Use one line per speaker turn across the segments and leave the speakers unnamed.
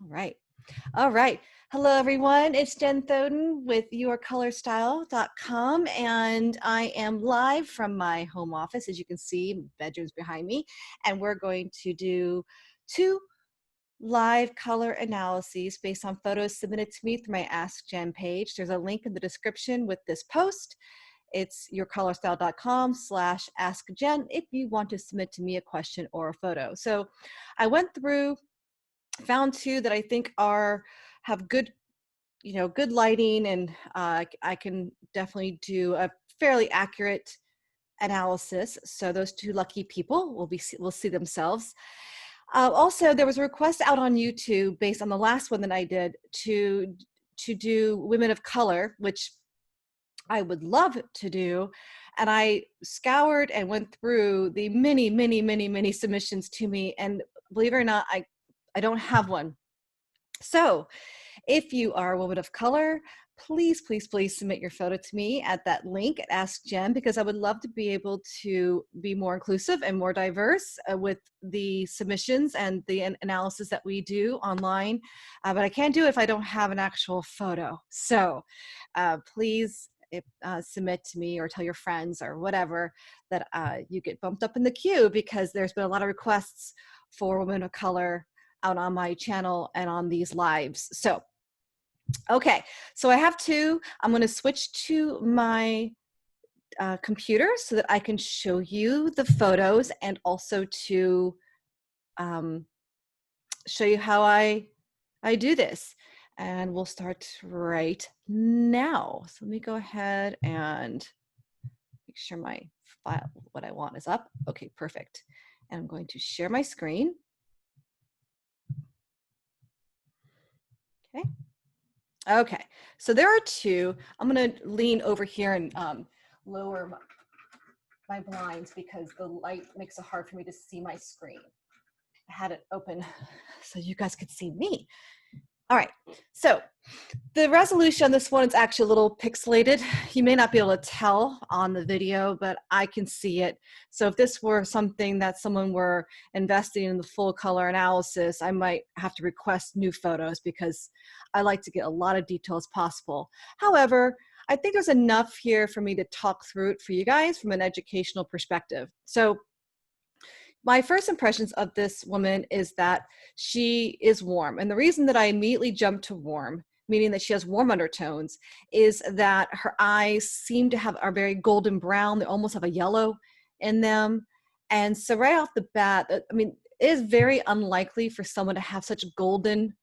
right. All right. Hello, everyone. It's Jen Thoden with yourcolorstyle.com, and I am live from my home office. As you can see, bedroom's behind me, and we're going to do 2 live color analyses based on photos submitted to me through my Ask Jen page. There's a link in the description with this post. It's yourcolorstyle.com/askjen if you want to submit to me a question or a photo. So I went through, found 2 that I think have good, good lighting, and I can definitely do a fairly accurate analysis. So those 2 lucky people will see themselves. Also, there was a request out on YouTube based on the last one that I did to do women of color, which I would love to do. And I scoured and went through the many submissions to me. And believe it or not, I don't have one. So if you are a woman of color, please submit your photo to me at that link at Ask Jen, because I would love to be able to be more inclusive and more diverse with the submissions and the analysis that we do online. But I can't do it if I don't have an actual photo. So please submit to me, or tell your friends or whatever that you get bumped up in the queue, because there's been a lot of requests for women of color out on my channel and on these lives. So, okay, so I have 2. I'm going to switch to my computer so that I can show you the photos, and also to show you how I do this. And we'll start right now. So let me go ahead and make sure my file, what I want, is up. Okay, perfect. And I'm going to share my screen. Okay. Okay, so there are 2. I'm going to lean over here and lower my blinds because the light makes it hard for me to see my screen. I had it open so you guys could see me. All right, so the resolution on this one is actually a little pixelated. You may not be able to tell on the video, but I can see it. So if this were something that someone were investing in the full color analysis, I might have to request new photos, because I like to get a lot of detail as possible. However, I think there's enough here for me to talk through it for you guys from an educational perspective. So my first impressions of this woman is that she is warm. And the reason that I immediately jumped to warm, meaning that she has warm undertones, is that her eyes seem to are very golden brown. They almost have a yellow in them. And so right off the bat, I mean, it is very unlikely for someone to have such golden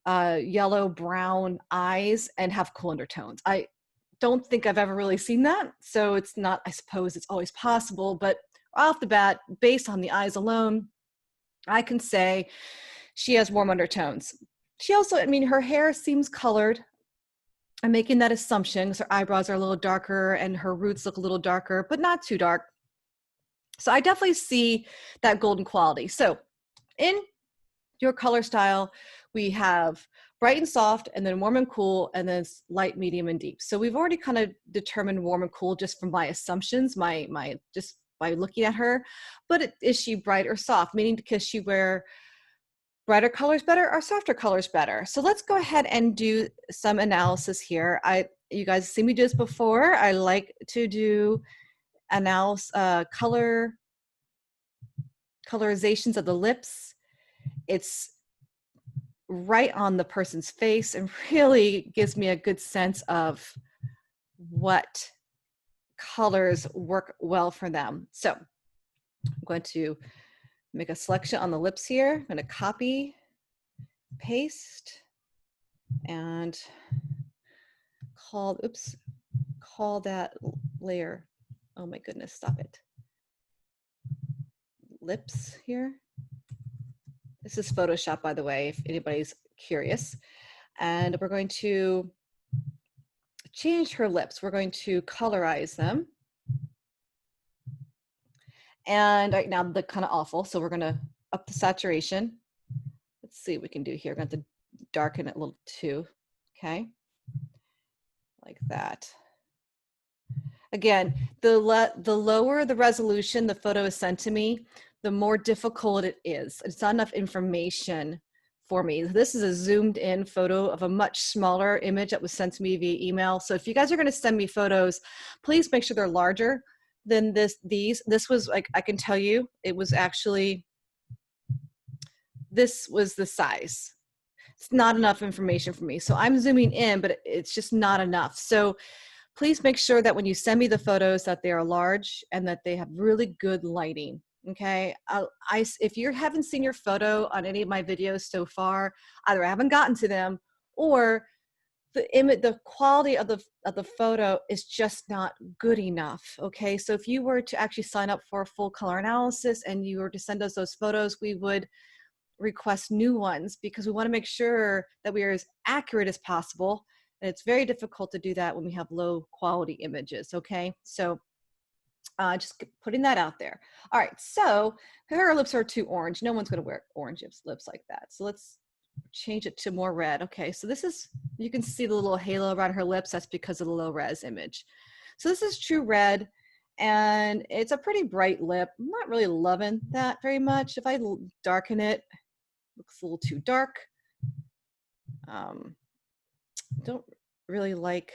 yellow brown eyes and have cool undertones. I don't think I've ever really seen that. So it's not, I suppose it's always possible, but off the bat, based on the eyes alone, I can say she has warm undertones. She also, I mean, her hair seems colored. I'm making that assumption because her eyebrows are a little darker and her roots look a little darker, but not too dark. So I definitely see that golden quality. So in your color style, we have bright and soft, and then warm and cool, and then light, medium, and deep. So we've already kind of determined warm and cool just from my assumptions, just by looking at her. But is she bright or soft? Meaning, because she wear brighter colors better or softer colors better? So let's go ahead and do some analysis here. You guys have seen me do this before. I like to do colorizations of the lips. It's right on the person's face and really gives me a good sense of what colors work well for them. So I'm going to make a selection on the lips here. I'm going to copy, paste, and call that layer. Oh my goodness, stop it. Lips here. This is Photoshop, by the way, if anybody's curious. And we're going to change her lips. We're going to colorize them. And right now they're kind of awful, so we're going to up the saturation. Let's see what we can do here. We're going to have to darken it a little too, okay? Like that. Again, the lower the resolution the photo is sent to me, the more difficult it is. It's not enough information for me. This is a zoomed in photo of a much smaller image that was sent to me via email. So if you guys are going to send me photos, please make sure they're larger than these. This was like, I can tell you, it was actually, this was the size. It's not enough information for me. So I'm zooming in, but it's just not enough. So please make sure that when you send me the photos that they are large and that they have really good lighting. Okay, if you haven't seen your photo on any of my videos so far, either I haven't gotten to them or the quality of the photo is just not good enough. Okay, so if you were to actually sign up for a full color analysis and you were to send us those photos, we would request new ones because we want to make sure that we are as accurate as possible. And it's very difficult to do that when we have low quality images. Okay, so just putting that out there. All right, so her lips are too orange. No one's going to wear orange lips like that. So let's change it to more red. Okay, so this is, you can see the little halo around her lips. That's because of the low res image. So this is true red, and it's a pretty bright lip. I'm not really loving that very much. If I darken it, looks a little too dark. Don't really like,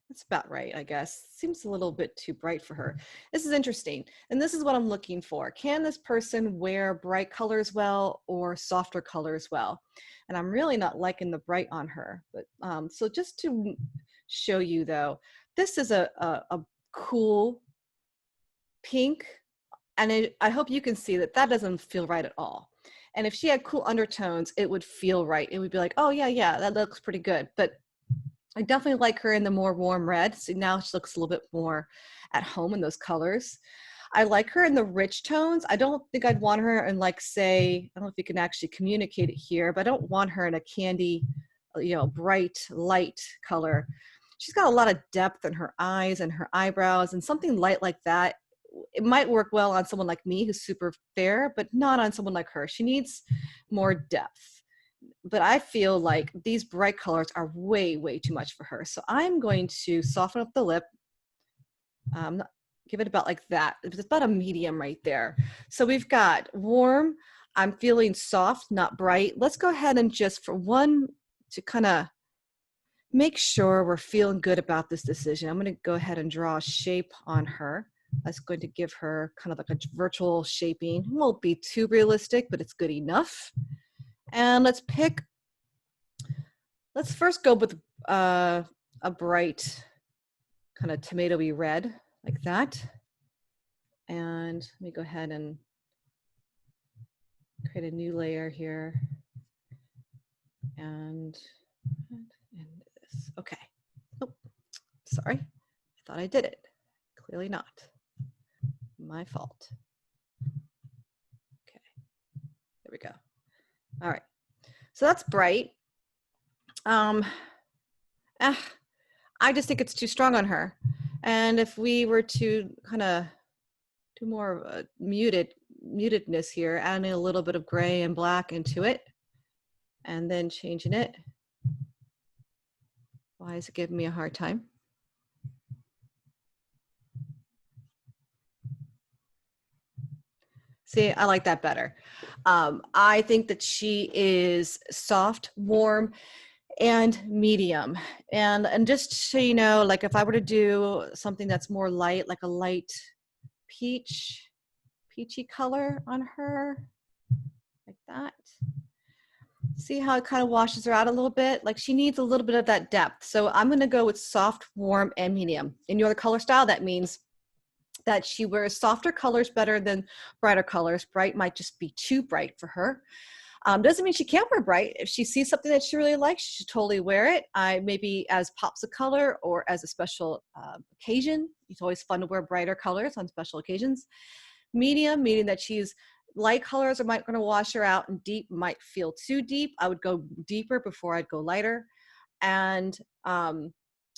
that's about right, I guess. Seems a little bit too bright for her. This is interesting, and this is what I'm looking for. Can this person wear bright colors well or softer colors well? And I'm really not liking the bright on her. But so just to show you though, this is a cool pink, and I hope you can see that that doesn't feel right at all. And if she had cool undertones, it would feel right. It would be like, oh yeah, that looks pretty good. But I definitely like her in the more warm red. So now she looks a little bit more at home in those colors. I like her in the rich tones. I don't think I'd want her in, like, say, I don't know if you can actually communicate it here, but I don't want her in a candy, bright, light color. She's got a lot of depth in her eyes and her eyebrows, and something light like that, it might work well on someone like me who's super fair, but not on someone like her. She needs more depth. But I feel like these bright colors are way, way too much for her. So I'm going to soften up the lip. Give it about like that. It's about a medium right there. So we've got warm. I'm feeling soft, not bright. Let's go ahead and just for one, to kind of make sure we're feeling good about this decision, I'm going to go ahead and draw a shape on her. That's going to give her kind of like a virtual shaping. It won't be too realistic, but it's good enough. And let's first go with a bright kind of tomatoey red like that. And let me go ahead and create a new layer here. And this, okay. Oh, sorry, I thought I did it. Clearly not. My fault. Okay, there we go. All right, so that's bright. I just think it's too strong on her. And if we were to kind of do more of a mutedness here, adding a little bit of gray and black into it, and then changing it. Why is it giving me a hard time? See, I like that better. I think that she is soft, warm, and medium. And just so you know, like if I were to do something that's more light, like a light peachy color on her, like that. See how it kind of washes her out a little bit? Like she needs a little bit of that depth. So I'm going to go with soft, warm, and medium. In your color style, that means that she wears softer colors better than brighter colors. Bright might just be too bright for her. Doesn't mean she can't wear bright. If she sees something that she really likes, she should totally wear it. Maybe as pops of color or as a special occasion. It's always fun to wear brighter colors on special occasions. Medium, meaning that she's light colors are might going to wash her out, and deep might feel too deep. I would go deeper before I'd go lighter. And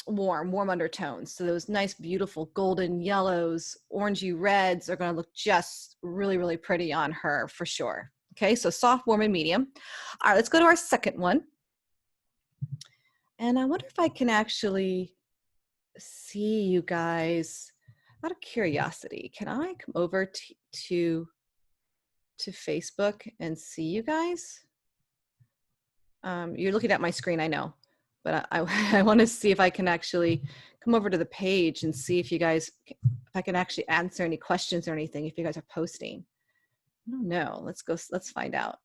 warm undertones. So those nice, beautiful golden yellows, orangey reds are going to look just really, really pretty on her for sure. Okay, so soft, warm, and medium. All right, let's go to our second one. And I wonder if I can actually see you guys. Out of curiosity, can I come over to Facebook and see you guys? You're looking at my screen, I know, but I want to see if I can actually come over to the page and see if you guys, if I can actually answer any questions or anything, if you guys are posting. I don't know. Let's find out.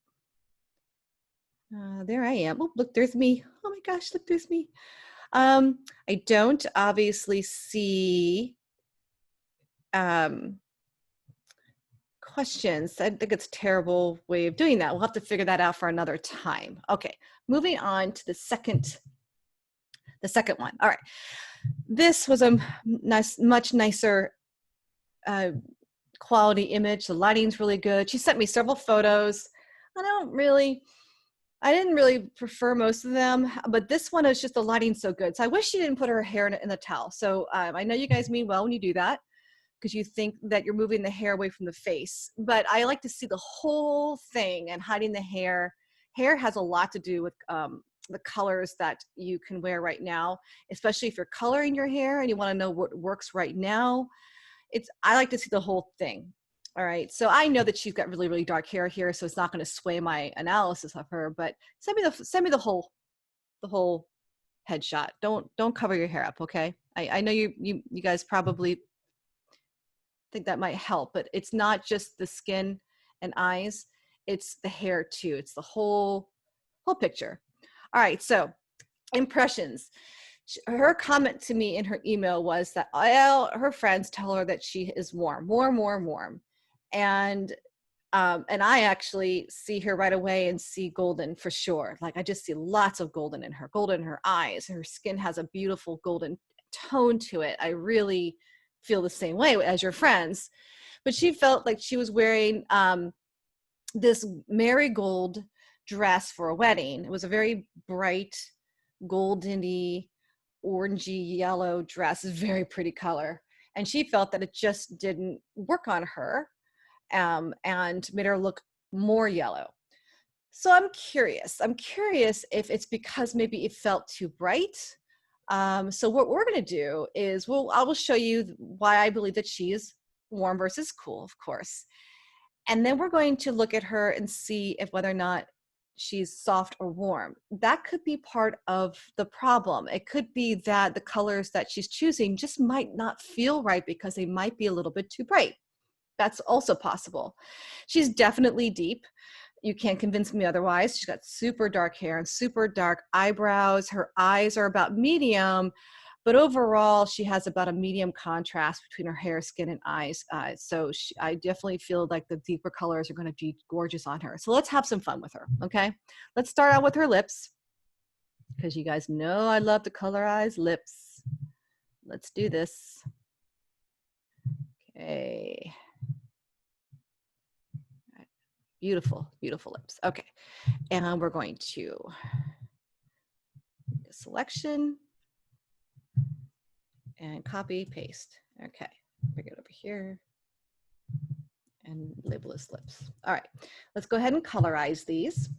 There I am. Oh, look, there's me. Oh my gosh, look, there's me. I don't obviously see questions. I think it's a terrible way of doing that. We'll have to figure that out for another time. Okay, moving on to the second one. All right, this was a much nicer quality image. The lighting's really good. She sent me several photos. I didn't really prefer most of them, but this one is just the lighting so good. So I wish she didn't put her hair in the towel. So I know you guys mean well when you do that, because you think that you're moving the hair away from the face. But I like to see the whole thing and hiding the hair. Hair has a lot to do with the colors that you can wear right now, especially if you're coloring your hair and you want to know what works right now. I like to see the whole thing. All right, so I know that she's got really, really dark hair here, so it's not going to sway my analysis of her. But send me the whole headshot. Don't cover your hair up, okay? I know you guys probably think that might help, but it's not just the skin and eyes; it's the hair too. It's the whole picture. All right, so impressions. Her comment to me in her email was that all her friends tell her that she is warm, and I actually see her right away and see golden for sure. Like I just see lots of golden in her eyes. Her skin has a beautiful golden tone to it. I really feel the same way as your friends. But she felt like she was wearing this marigold dress for a wedding. It was a very bright, goldeny, orangey yellow dress, very pretty color. And she felt that it just didn't work on her and made her look more yellow. So I'm curious if it's because maybe it felt too bright. So what we're going to do is I will show you why I believe that she is warm versus cool, of course. And then we're going to look at her and see if whether or not she's soft or warm. That could be part of the problem. It could be that the colors that she's choosing just might not feel right because they might be a little bit too bright. That's also possible. She's definitely deep. You can't convince me otherwise. She's got super dark hair and super dark eyebrows. Her eyes are about medium, but overall she has about a medium contrast between her hair, skin, and eyes. So I definitely feel like the deeper colors are going to be gorgeous on her. So let's have some fun with her, okay? Let's start out with her lips, because you guys know I love to colorize lips. Let's do this. Okay. Beautiful, beautiful lips. Okay, and we're going to make a selection and copy, paste. Okay, bring it over here and label as lips. All right, let's go ahead and colorize these.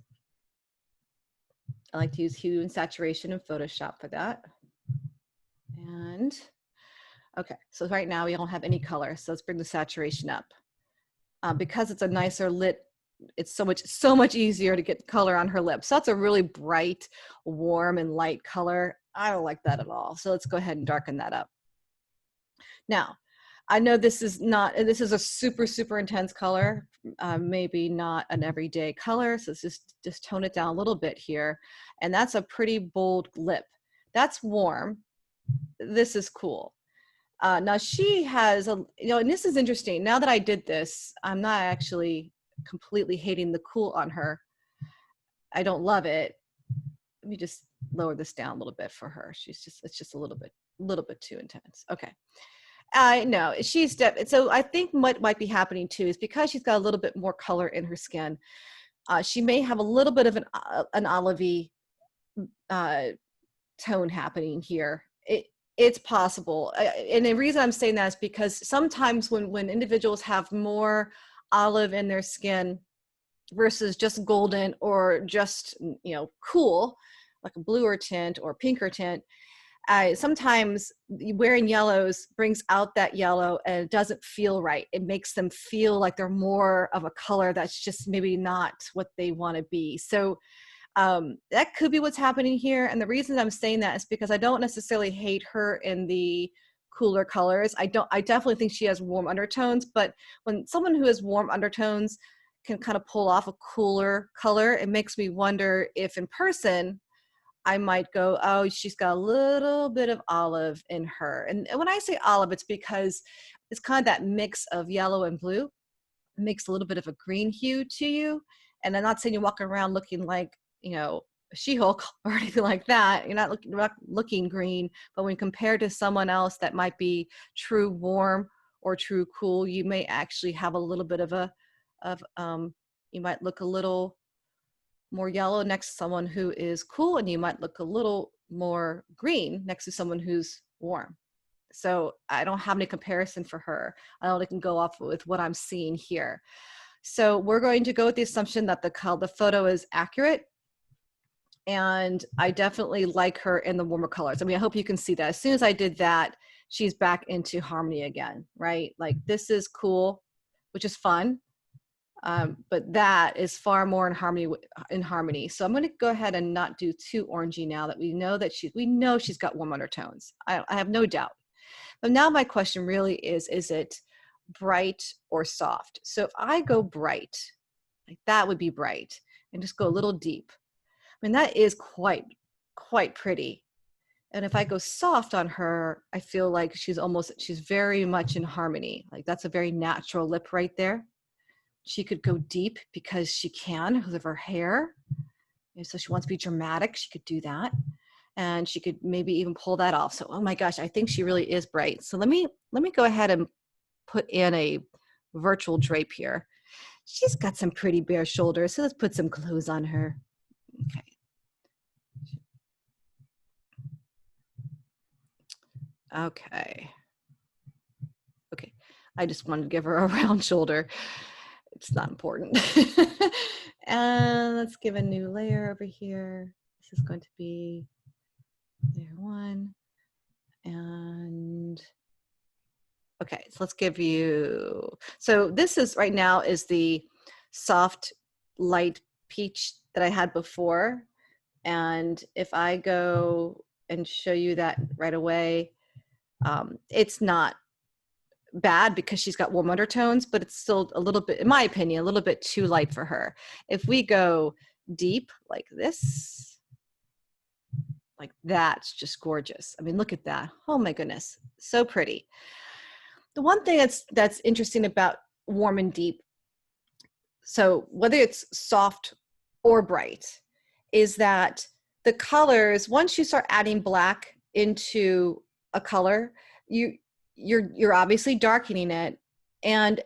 I like to use hue and saturation in Photoshop for that. And okay, so right now we don't have any color, so let's bring the saturation up. Because it's a nicer lit, it's so much easier to get color on her lips. So that's a really bright, warm, and light color. I don't like that at all. So let's go ahead and darken that up. Now, I know this is a super, super intense color, maybe not an everyday color. So let's just tone it down a little bit here. And that's a pretty bold lip. That's warm. This is cool. Now she has and this is interesting. Now that I did this, I'm not actually completely hating the cool on her. I don't love it. Let me just lower this down a little bit for her. It's just a little bit too intense. Okay. No, so I think what might be happening too is because she's got a little bit more color in her skin, she may have a little bit of an olivey tone happening here. It's possible. And the reason I'm saying that is because sometimes when individuals have more olive in their skin versus just golden or just, cool, like a bluer tint or pinker tint, sometimes wearing yellows brings out that yellow and it doesn't feel right. It makes them feel like they're more of a color that's just maybe not what they want to be. So That could be what's happening here. And the reason I'm saying that is because I don't necessarily hate her in the cooler colors. I definitely think she has warm undertones, but when someone who has warm undertones can kind of pull off a cooler color, it makes me wonder if in person I might go, oh, she's got a little bit of olive in her. And when I say olive, it's because it's kind of that mix of yellow and blue. It makes a little bit of a green hue to you. And I'm not saying you're walking around looking like, you know, a She-Hulk or anything like that. You're not looking green, but when compared to someone else that might be true warm or true cool, you may actually have a little bit of you might look a little more yellow next to someone who is cool, and you might look a little more green next to someone who's warm. So I don't have any comparison for her. I only can go off with what I'm seeing here. So we're going to go with the assumption that the photo is accurate. And I definitely like her in the warmer colors. I mean, I hope you can see that. As soon as I did that, she's back into harmony again, right? Like this is cool, which is fun. But that is far more in harmony. So I'm going to go ahead and not do too orangey now that we know she's got warm undertones. I have no doubt. But now my question really is it bright or soft? So if I go bright, like that would be bright, and just go a little deep. I mean, that is quite pretty. And if I go soft on her, I feel like she's very much in harmony. Like that's a very natural lip right there. She could go deep because she can because of her hair. And so she wants to be dramatic. She could do that. And she could maybe even pull that off. So, oh my gosh, I think she really is bright. So let me go ahead and put in a virtual drape here. She's got some pretty bare shoulders. So let's put some clothes on her. Okay. Okay. Okay. I just wanted to give her a round shoulder. It's not important. And let's give a new layer over here. This is going to be layer 1. And okay, so let's give you, so this is right now is the soft light peach that I had before. And if I go and show you that right away, it's not bad because she's got warm undertones, but it's still a little bit, in my opinion, a little bit too light for her. If we go deep like this, like that's just gorgeous. I mean, look at that. Oh my goodness, so pretty. The one thing that's interesting about warm and deep, so whether it's soft or bright, is that the colors, once you start adding black into a color, you're obviously darkening it, and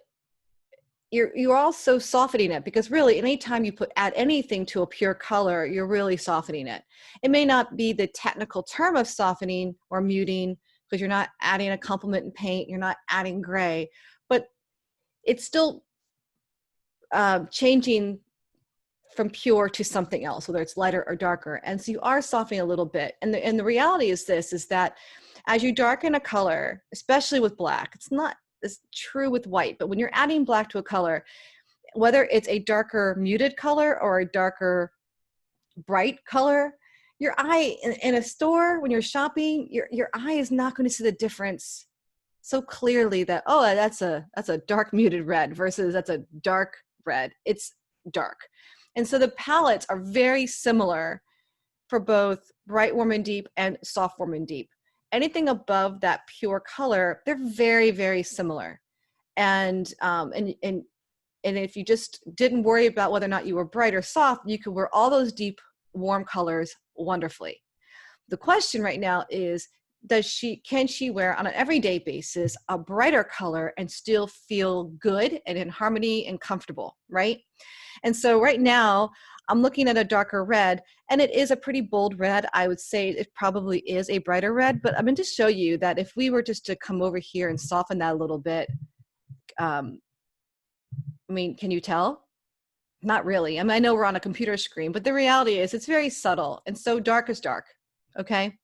you're also softening it, because really anytime you add anything to a pure color, you're really softening it. It may not be the technical term of softening or muting, because you're not adding a complement in paint, you're not adding gray, but it's still changing from pure to something else, whether it's lighter or darker. And so you are softening a little bit. And the reality is is that as you darken a color, especially with black, it's not as true with white, but when you're adding black to a color, whether it's a darker muted color or a darker bright color, your eye in a store, when you're shopping, your eye is not going to see the difference so clearly that, oh, that's a dark muted red versus that's a dark red. It's dark. And so the palettes are very similar for both bright, warm, and deep and soft, warm, and deep. Anything above that pure color, they're very, very similar. And if you just didn't worry about whether or not you were bright or soft, you could wear all those deep, warm colors wonderfully. The question right now is, can she wear on an everyday basis a brighter color and still feel good and in harmony and comfortable, right? And so right now I'm looking at a darker red, and it is a pretty bold red. I would say it probably is a brighter red, but I'm going to show you that if we were just to come over here and soften that a little bit, I mean, can you tell? Not really. I mean, I know we're on a computer screen, but the reality is it's very subtle, and so dark is dark, okay?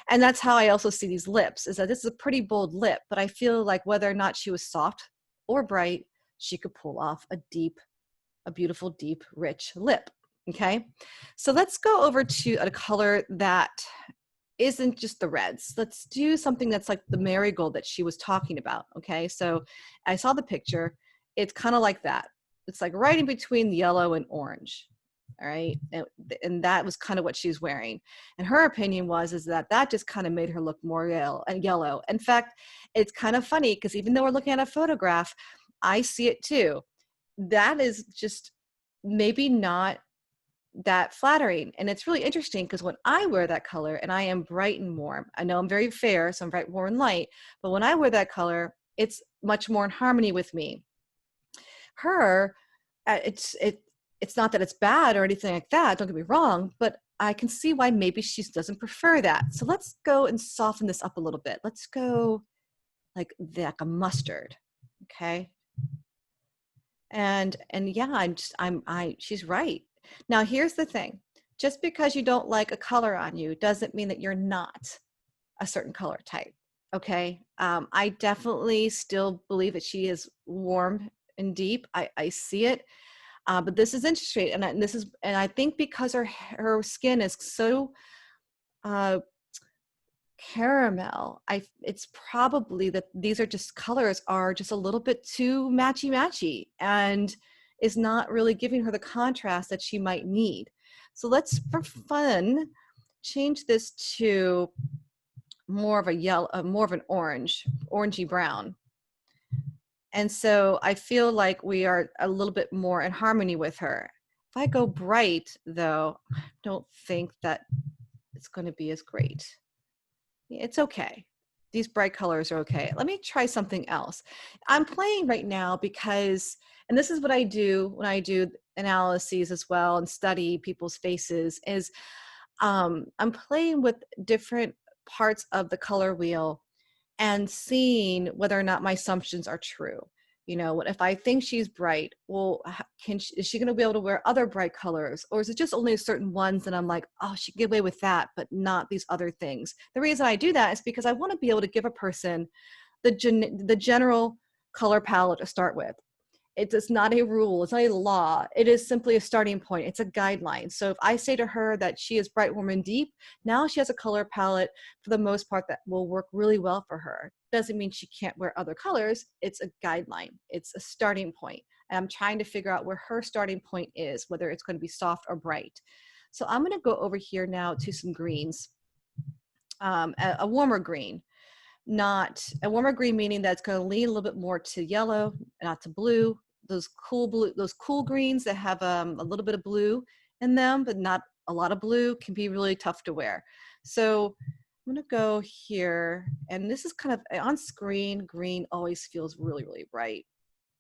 And that's how I also see these lips, is that this is a pretty bold lip, but I feel like whether or not she was soft or bright, she could pull off a beautiful, deep, rich lip. Okay, so let's go over to a color that isn't just the reds. Let's do something that's like the marigold that she was talking about. Okay, so I saw the picture. It's kind of like that. It's like right in between yellow and orange. All right, and that was kind of what she's wearing. And her opinion was is that that just kind of made her look more yellow. In fact, it's kind of funny because even though we're looking at a photograph, I see it too. That is just maybe not that flattering. And it's really interesting because when I wear that color and I am bright and warm, I know I'm very fair, so I'm bright, warm, and light, but when I wear that color, it's much more in harmony with me. Her, it's not that it's bad or anything like that, don't get me wrong, but I can see why maybe she doesn't prefer that. So let's go and soften this up a little bit. Let's go like a mustard, okay? And yeah, she's right. Now here's the thing. Just because you don't like a color on you doesn't mean that you're not a certain color type. Okay. I definitely still believe that she is warm and deep. I see it. But this is interesting. And I think because her skin is so uh, caramel, it's probably that these are just colors are just a little bit too matchy and is not really giving her the contrast that she might need. So let's, for fun, change this to more of a yellow, more of an orangey brown. And so I feel like we are a little bit more in harmony with her. If I go bright, though, I don't think that it's going to be as great. It's okay. These bright colors are okay. Let me try something else. I'm playing right now because, and this is what I do when I do analyses as well and study people's faces, is I'm playing with different parts of the color wheel and seeing whether or not my assumptions are true. You know, if I think she's bright, well, is she going to be able to wear other bright colors? Or is it just only certain ones that I'm like, oh, she can get away with that, but not these other things? The reason I do that is because I want to be able to give a person the general color palette to start with. It is not a rule. It's not a law. It is simply a starting point. It's a guideline. So if I say to her that she is bright, warm, and deep, now she has a color palette for the most part that will work really well for her. Doesn't mean she can't wear other colors. It's a guideline. It's a starting point. And I'm trying to figure out where her starting point is, whether it's going to be soft or bright. So I'm going to go over here now to some greens, a warmer green. Not a warmer green, meaning that it's going to lean a little bit more to yellow, not to blue. Those cool greens that have a little bit of blue in them, but not a lot of blue, can be really tough to wear. So I'm going to go here, and this is kind of on screen. Green always feels really, really bright.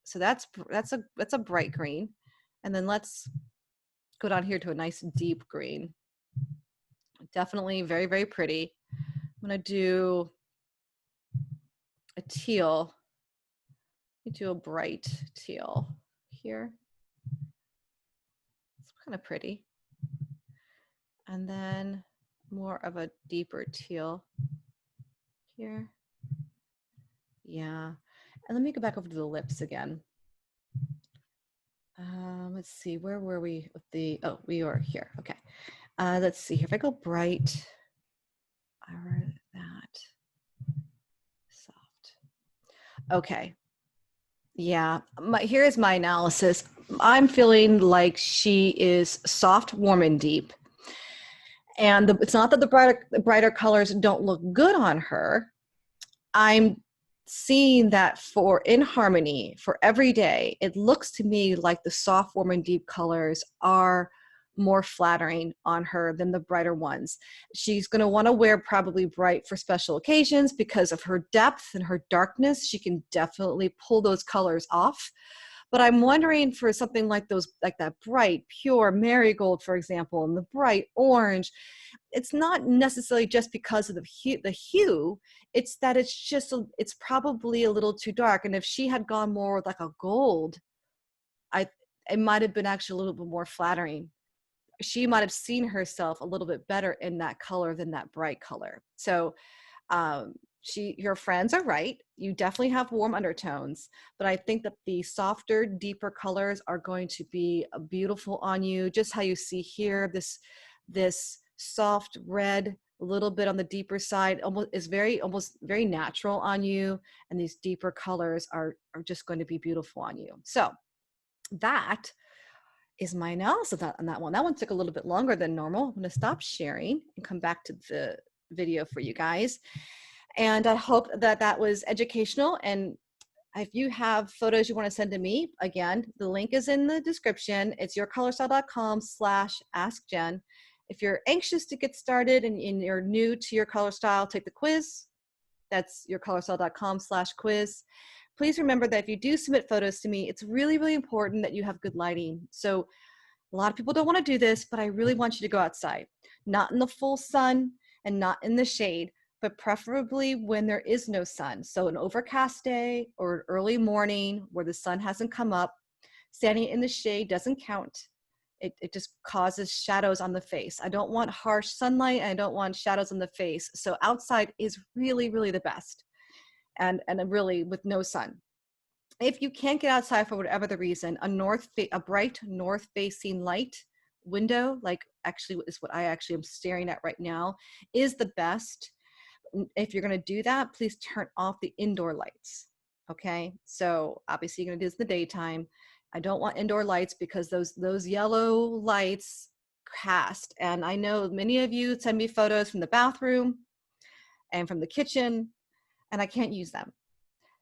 So that's a bright green, and then let's go down here to a nice deep green. Definitely very, very pretty. I'm going to do a teal. You do a bright teal here. It's kind of pretty. And then more of a deeper teal here. Yeah. And let me go back over to the lips again. Let's see, where were we with the, oh, we are here. Okay. Let's see here. If I go bright, that soft. Okay. Yeah, here's my analysis. I'm feeling like she is soft, warm, and deep. And it's not that the brighter colors don't look good on her. I'm seeing that for in harmony, for every day, it looks to me like the soft, warm, and deep colors are more flattering on her than the brighter ones. She's going to want to wear probably bright for special occasions because of her depth and her darkness. She can definitely pull those colors off. But I'm wondering for something like those, like that bright, pure marigold, for example, and the bright orange, it's not necessarily just because of the hue. It's that it's just, it's probably a little too dark. And if she had gone more with like a gold, it might have been actually a little bit more flattering. She might have seen herself a little bit better in that color than that bright color. So your friends are right. You definitely have warm undertones, but I think that the softer, deeper colors are going to be beautiful on you. Just how you see here, this soft red, a little bit on the deeper side, almost very natural on you. And these deeper colors are just going to be beautiful on you. So that is my analysis on that one. That one took a little bit longer than normal. I'm going to stop sharing and come back to the video for you guys. And I hope that that was educational. And if you have photos you want to send to me, again, the link is in the description. It's yourcolorstyle.com/askjen. If you're anxious to get started and you're new to your color style, take the quiz. That's yourcolorstyle.com/quiz. Please remember that if you do submit photos to me, it's really, really important that you have good lighting. So a lot of people don't want to do this, but I really want you to go outside, not in the full sun and not in the shade, but preferably when there is no sun. So an overcast day or an early morning where the sun hasn't come up, standing in the shade doesn't count. It just causes shadows on the face. I don't want harsh sunlight. I don't want shadows on the face. So outside is really, really the best. And really with no sun. If you can't get outside for whatever the reason, a bright north facing light window, like actually is what I actually am staring at right now, is the best. If you're going to do that, please turn off the indoor lights. Okay, so obviously you're going to do this in the daytime. I don't want indoor lights because those yellow lights cast. And I know many of you send me photos from the bathroom and from the kitchen, and I can't use them.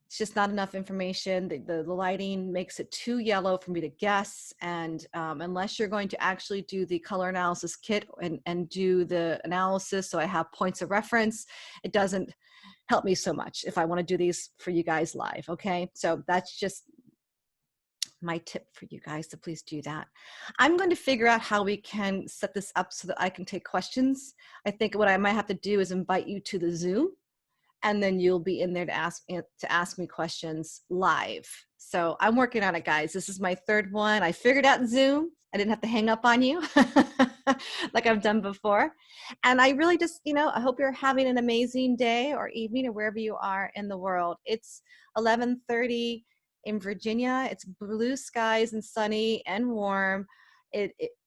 It's just not enough information. The lighting makes it too yellow for me to guess. And unless you're going to actually do the color analysis kit and do the analysis, so I have points of reference, it doesn't help me so much if I want to do these for you guys live. Okay, so that's just my tip for you guys, to please do that. I'm going to figure out how we can set this up so that I can take questions. I think what I might have to do is invite you to the Zoom, and then you'll be in there to ask me questions live. So I'm working on it, guys. This is my third one. I figured out Zoom. I didn't have to hang up on you like I've done before. And I really just, I hope you're having an amazing day or evening or wherever you are in the world. It's 11:30 in Virginia. It's blue skies and sunny and warm.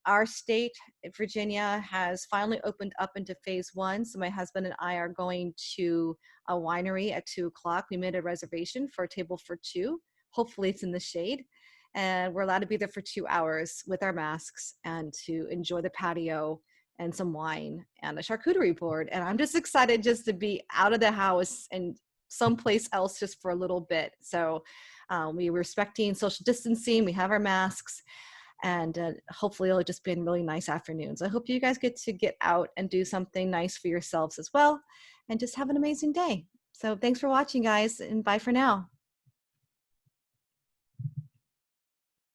Our state, Virginia, has finally opened up into phase 1. So my husband and I are going to a winery at 2:00. We made a reservation for a table for 2. Hopefully it's in the shade. And we're allowed to be there for 2 hours with our masks and to enjoy the patio and some wine and a charcuterie board. And I'm just excited just to be out of the house and someplace else just for a little bit. So we're respecting social distancing. We have our masks. And hopefully it'll just be a really nice afternoon. So I hope you guys get to get out and do something nice for yourselves as well, and just have an amazing day. So thanks for watching, guys, and bye for now.